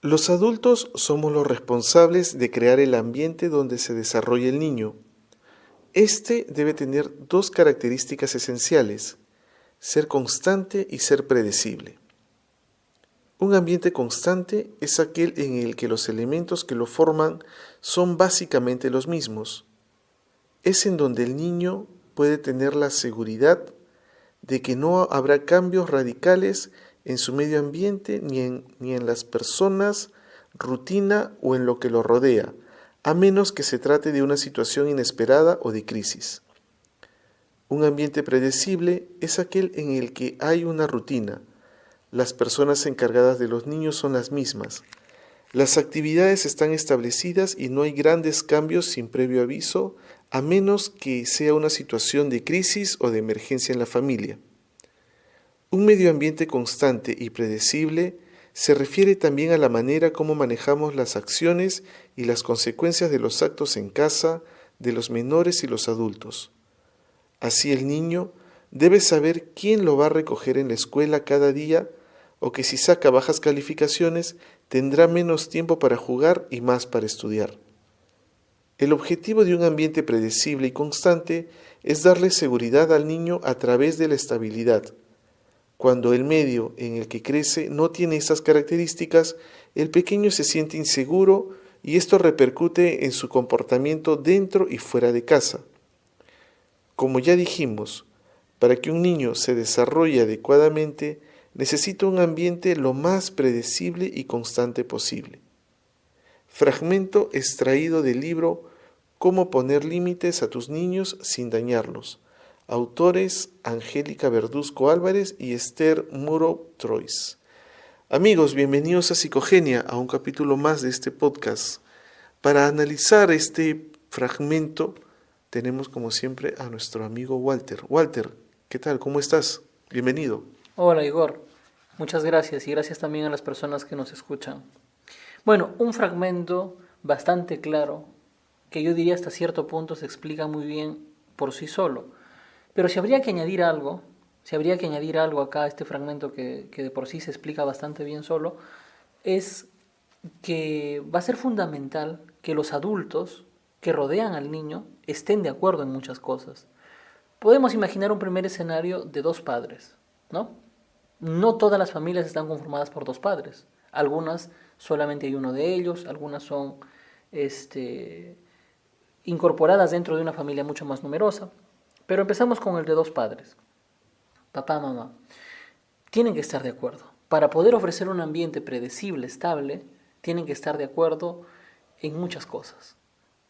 Los adultos somos los responsables de crear el ambiente donde se desarrolla el niño. Este debe tener dos características esenciales: ser constante y ser predecible. Un ambiente constante es aquel en el que los elementos que lo forman son básicamente los mismos. Es en donde el niño puede tener la seguridad de que no habrá cambios radicales en su medio ambiente ni en las personas, rutina o en lo que lo rodea, a menos que se trate de una situación inesperada o de crisis. Un ambiente predecible es aquel en el que hay una rutina. Las personas encargadas de los niños son las mismas. Las actividades están establecidas y no hay grandes cambios sin previo aviso, a menos que sea una situación de crisis o de emergencia en la familia. Un medio ambiente constante y predecible se refiere también a la manera como manejamos las acciones y las consecuencias de los actos en casa, de los menores y los adultos. Así el niño debe saber quién lo va a recoger en la escuela cada día, o que si saca bajas calificaciones tendrá menos tiempo para jugar y más para estudiar. El objetivo de un ambiente predecible y constante es darle seguridad al niño a través de la estabilidad. Cuando el medio en el que crece no tiene esas características, el pequeño se siente inseguro y esto repercute en su comportamiento dentro y fuera de casa. Como ya dijimos, para que un niño se desarrolle adecuadamente, necesita un ambiente lo más predecible y constante posible. Fragmento extraído del libro Cómo poner límites a tus niños sin dañarlos. Autores Angélica Verduzco Álvarez y Esther Muro Trois. Amigos, bienvenidos a Psicogenia, a un capítulo más de este podcast. Para analizar este fragmento tenemos como siempre a nuestro amigo Walter. Walter, ¿qué tal? ¿Cómo estás? Bienvenido. Hola Igor, muchas gracias y gracias también a las personas que nos escuchan. Bueno, un fragmento bastante claro que yo diría hasta cierto punto se explica muy bien por sí solo. Pero si habría que añadir algo, acá a este fragmento que de por sí se explica bastante bien solo, es que va a ser fundamental que los adultos que rodean al niño estén de acuerdo en muchas cosas. Podemos imaginar un primer escenario de dos padres, ¿no? No todas las familias están conformadas por dos padres. Algunas solamente hay uno de ellos, algunas son este, incorporadas dentro de una familia mucho más numerosa. Pero empezamos con el de dos padres. Papá, mamá. Tienen que estar de acuerdo. Para poder ofrecer un ambiente predecible, estable, tienen que estar de acuerdo en muchas cosas.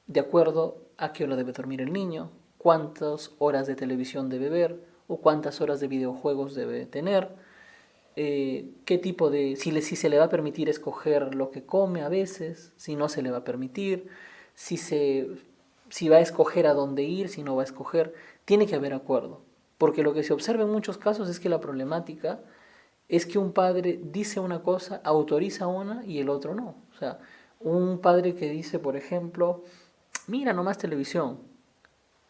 De acuerdo a qué hora debe dormir el niño, cuántas horas de televisión debe ver o cuántas horas de videojuegos debe tener, qué tipo de, si se le va a permitir escoger lo que come a veces, si no se le va a permitir, si, se, si va a escoger a dónde ir, si no va a escoger, tiene que haber acuerdo. Porque lo que se observa en muchos casos es que la problemática es que un padre dice una cosa, autoriza una y el otro no. O sea, un padre que dice, por ejemplo, mira nomás televisión,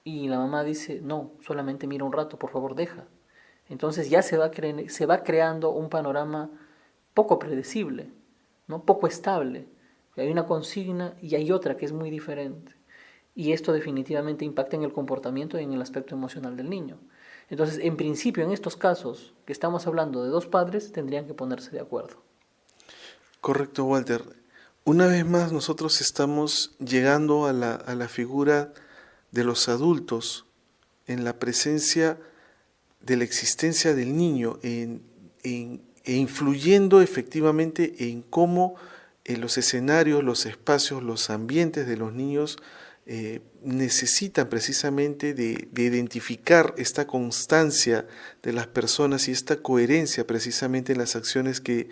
y la mamá dice, no, solamente mira un rato, por favor deja. Entonces ya se va creando un panorama poco predecible, ¿no? Poco estable. Hay una consigna y hay otra que es muy diferente. Y esto definitivamente impacta en el comportamiento y en el aspecto emocional del niño. Entonces, en principio, en estos casos que estamos hablando de dos padres, tendrían que ponerse de acuerdo. Correcto, Walter. Una vez más nosotros estamos llegando a la figura de los adultos en la presencia de la existencia del niño e influyendo efectivamente en cómo los escenarios, los espacios, los ambientes de los niños necesitan precisamente de identificar esta constancia de las personas y esta coherencia precisamente en las acciones que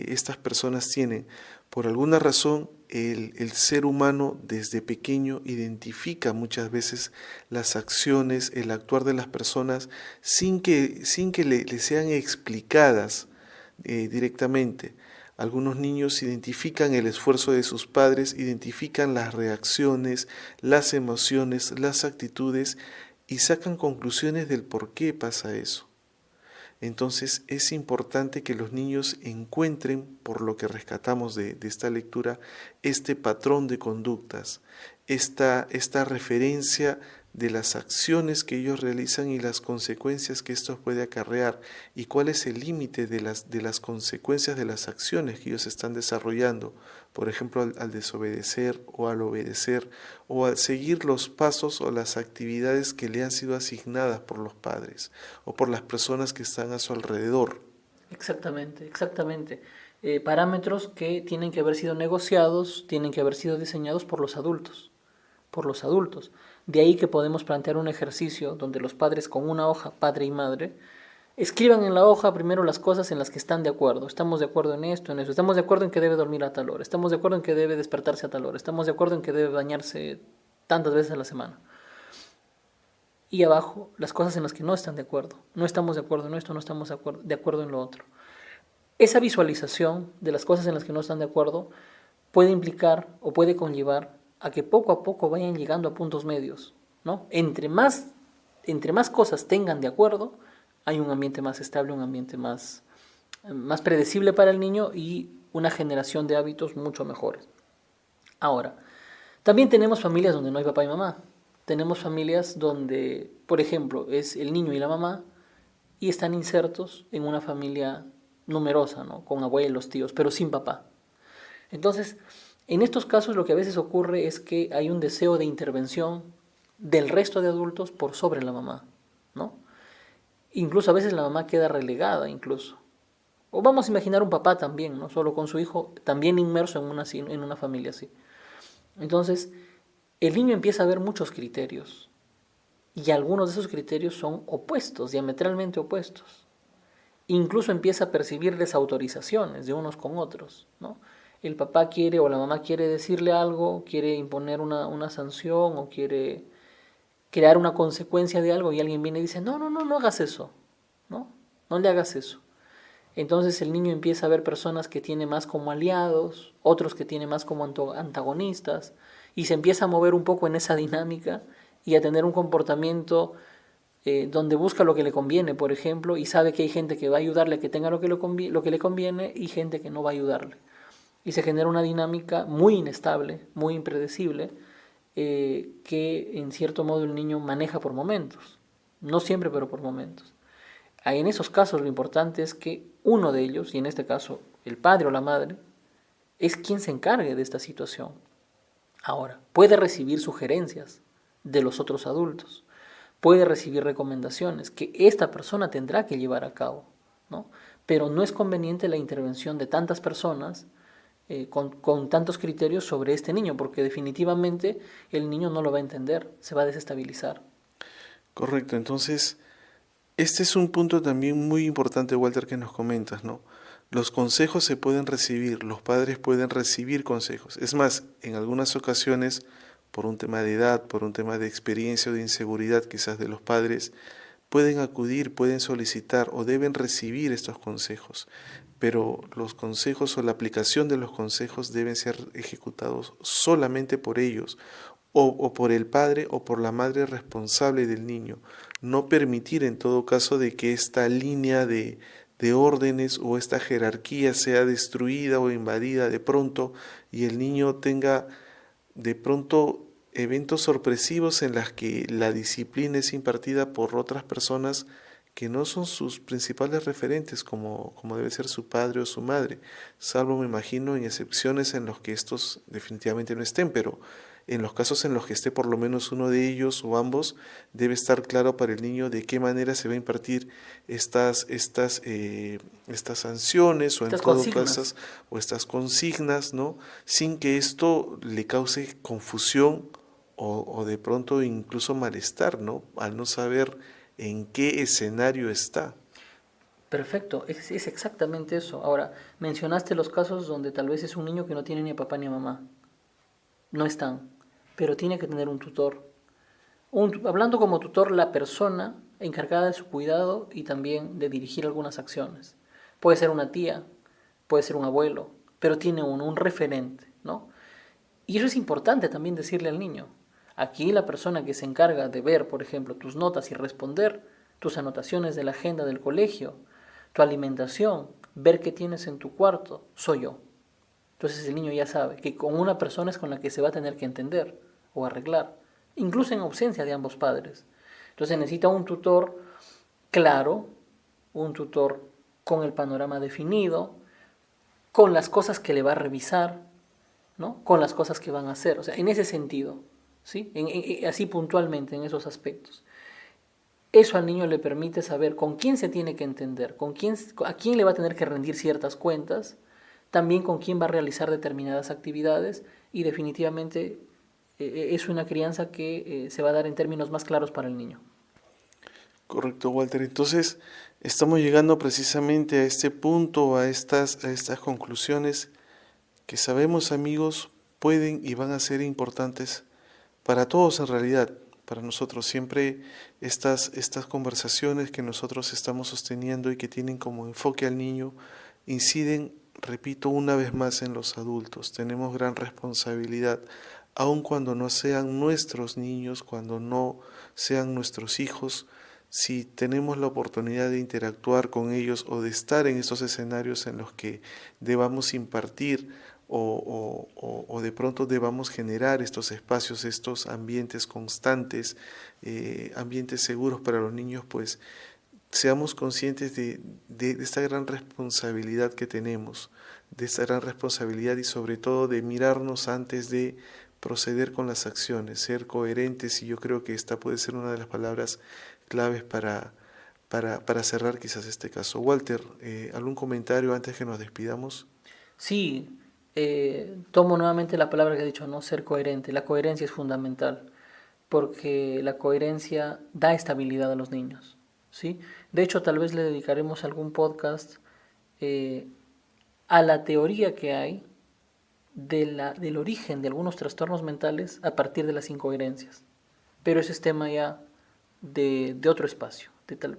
estas personas tienen. Por alguna razón, el ser humano desde pequeño identifica muchas veces las acciones, el actuar de las personas sin que le sean explicadas directamente. Algunos niños identifican el esfuerzo de sus padres, identifican las reacciones, las emociones, las actitudes y sacan conclusiones del por qué pasa eso. Entonces es importante que los niños encuentren, por lo que rescatamos de esta lectura, este patrón de conductas, esta referencia de las acciones que ellos realizan y las consecuencias que esto puede acarrear, y cuál es el límite de las consecuencias de las acciones que ellos están desarrollando, por ejemplo, al desobedecer o al obedecer o al seguir los pasos o las actividades que le han sido asignadas por los padres o por las personas que están a su alrededor. Exactamente, exactamente. Parámetros que tienen que haber sido negociados, tienen que haber sido diseñados por los adultos, por los adultos. De ahí que podemos plantear un ejercicio donde los padres con una hoja, padre y madre, escriban en la hoja primero las cosas en las que están de acuerdo. Estamos de acuerdo en esto, en eso. Estamos de acuerdo en que debe dormir a tal hora. Estamos de acuerdo en que debe despertarse a tal hora. Estamos de acuerdo en que debe bañarse tantas veces a la semana. Y abajo las cosas en las que no están de acuerdo. No estamos de acuerdo en esto, no estamos de acuerdo en lo otro. Esa visualización de las cosas en las que no están de acuerdo puede implicar o puede conllevar a que poco a poco vayan llegando a puntos medios, ¿no? Entre más cosas tengan de acuerdo, hay un ambiente más estable, un ambiente más predecible para el niño y una generación de hábitos mucho mejores. Ahora, también tenemos familias donde no hay papá y mamá. Tenemos familias donde, por ejemplo, es el niño y la mamá y están insertos en una familia numerosa, ¿no? Con abuelos, tíos, pero sin papá. Entonces, en estos casos lo que a veces ocurre es que hay un deseo de intervención del resto de adultos por sobre la mamá, ¿no? Incluso a veces la mamá queda relegada, incluso. O vamos a imaginar un papá también, ¿no? Solo con su hijo, también inmerso en una familia así. Entonces, el niño empieza a ver muchos criterios. Y algunos de esos criterios son opuestos, diametralmente opuestos. Incluso empieza a percibir desautorizaciones de unos con otros, ¿no? El papá quiere o la mamá quiere decirle algo, quiere imponer una sanción o quiere crear una consecuencia de algo y alguien viene y dice, no hagas eso, ¿no? No le hagas eso. Entonces el niño empieza a ver personas que tiene más como aliados, otros que tiene más como antagonistas, y se empieza a mover un poco en esa dinámica y a tener un comportamiento donde busca lo que le conviene, por ejemplo, y sabe que hay gente que va a ayudarle a que tenga lo que le conviene y gente que no va a ayudarle. Y se genera una dinámica muy inestable, muy impredecible, que en cierto modo el niño maneja por momentos. No siempre, pero por momentos. En esos casos lo importante es que uno de ellos, y en este caso el padre o la madre, es quien se encargue de esta situación. Ahora, puede recibir sugerencias de los otros adultos, puede recibir recomendaciones que esta persona tendrá que llevar a cabo, ¿no? Pero no es conveniente la intervención de tantas personas con tantos criterios sobre este niño, porque definitivamente el niño no lo va a entender, se va a desestabilizar. Correcto, entonces este es un punto también muy importante, Walter, que nos comentas, ¿no? Los consejos se pueden recibir, los padres pueden recibir consejos. Es más, en algunas ocasiones, por un tema de edad, por un tema de experiencia o de inseguridad quizás de los padres, pueden acudir, pueden solicitar o deben recibir estos consejos. Pero los consejos o la aplicación de los consejos deben ser ejecutados solamente por ellos o por el padre o por la madre responsable del niño. No permitir en todo caso de que esta línea de órdenes o esta jerarquía sea destruida o invadida de pronto y el niño tenga de pronto eventos sorpresivos en las que la disciplina es impartida por otras personas que no son sus principales referentes como debe ser su padre o su madre, salvo me imagino en excepciones en los que estos definitivamente no estén, pero en los casos en los que esté por lo menos uno de ellos o ambos, debe estar claro para el niño de qué manera se va a impartir estas sanciones o en todo caso o estas consignas, ¿no? Sin que esto le cause confusión o de pronto incluso malestar, ¿no? Al no saber en qué escenario está. Perfecto, es exactamente eso. Ahora, mencionaste los casos donde tal vez es un niño que no tiene ni a papá ni a mamá. No están, pero tiene que tener un tutor. Hablando como tutor, la persona encargada de su cuidado y también de dirigir algunas acciones. Puede ser una tía, puede ser un abuelo, pero tiene un referente, ¿no? Y eso es importante también decirle al niño. Aquí la persona que se encarga de ver, por ejemplo, tus notas y responder, tus anotaciones de la agenda del colegio, tu alimentación, ver qué tienes en tu cuarto, soy yo. Entonces el niño ya sabe que con una persona es con la que se va a tener que entender o arreglar, incluso en ausencia de ambos padres. Entonces necesita un tutor claro, un tutor con el panorama definido, con las cosas que le va a revisar, ¿no? Con las cosas que van a hacer. O sea, en ese sentido, ¿sí? Así puntualmente en esos aspectos. Eso al niño le permite saber con quién se tiene que entender, a quién le va a tener que rendir ciertas cuentas, también con quién va a realizar determinadas actividades y definitivamente es una crianza que se va a dar en términos más claros para el niño. Correcto, Walter. Entonces, estamos llegando precisamente a este punto, a estas conclusiones que sabemos, amigos, pueden y van a ser importantes para todos en realidad, para nosotros. Siempre estas conversaciones que nosotros estamos sosteniendo y que tienen como enfoque al niño, inciden, repito una vez más, en los adultos. Tenemos gran responsabilidad, aun cuando no sean nuestros niños, cuando no sean nuestros hijos. Si tenemos la oportunidad de interactuar con ellos o de estar en estos escenarios en los que debamos impartir o de pronto debamos generar estos espacios, estos ambientes constantes, ambientes seguros para los niños, pues seamos conscientes de esta gran responsabilidad que tenemos, de esta gran responsabilidad y sobre todo de mirarnos antes de proceder con las acciones, ser coherentes, y yo creo que esta puede ser una de las palabras claves para cerrar quizás este caso. Walter, ¿algún comentario antes que nos despidamos? Sí, tomo nuevamente la palabra que he dicho, no ser coherente. La coherencia es fundamental porque la coherencia da estabilidad a los niños, ¿sí? De hecho, tal vez le dedicaremos algún podcast a la teoría que hay del origen de algunos trastornos mentales a partir de las incoherencias. Pero ese es tema ya de otro espacio,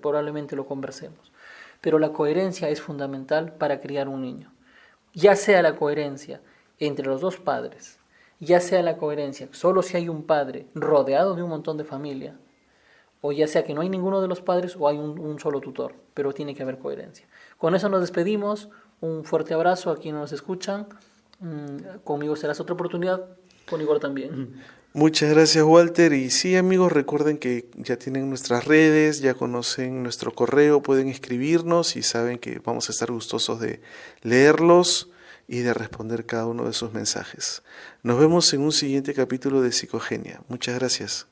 probablemente lo conversemos. Pero la coherencia es fundamental para criar un niño. Ya sea la coherencia entre los dos padres, ya sea la coherencia solo si hay un padre rodeado de un montón de familia, o ya sea que no hay ninguno de los padres o hay un solo tutor, pero tiene que haber coherencia. Con eso nos despedimos, un fuerte abrazo a quienes nos escuchan, conmigo serás otra oportunidad, con Igor también. Muchas gracias, Walter. Y sí, amigos, recuerden que ya tienen nuestras redes, ya conocen nuestro correo, pueden escribirnos y saben que vamos a estar gustosos de leerlos y de responder cada uno de sus mensajes. Nos vemos en un siguiente capítulo de Psicogenia. Muchas gracias.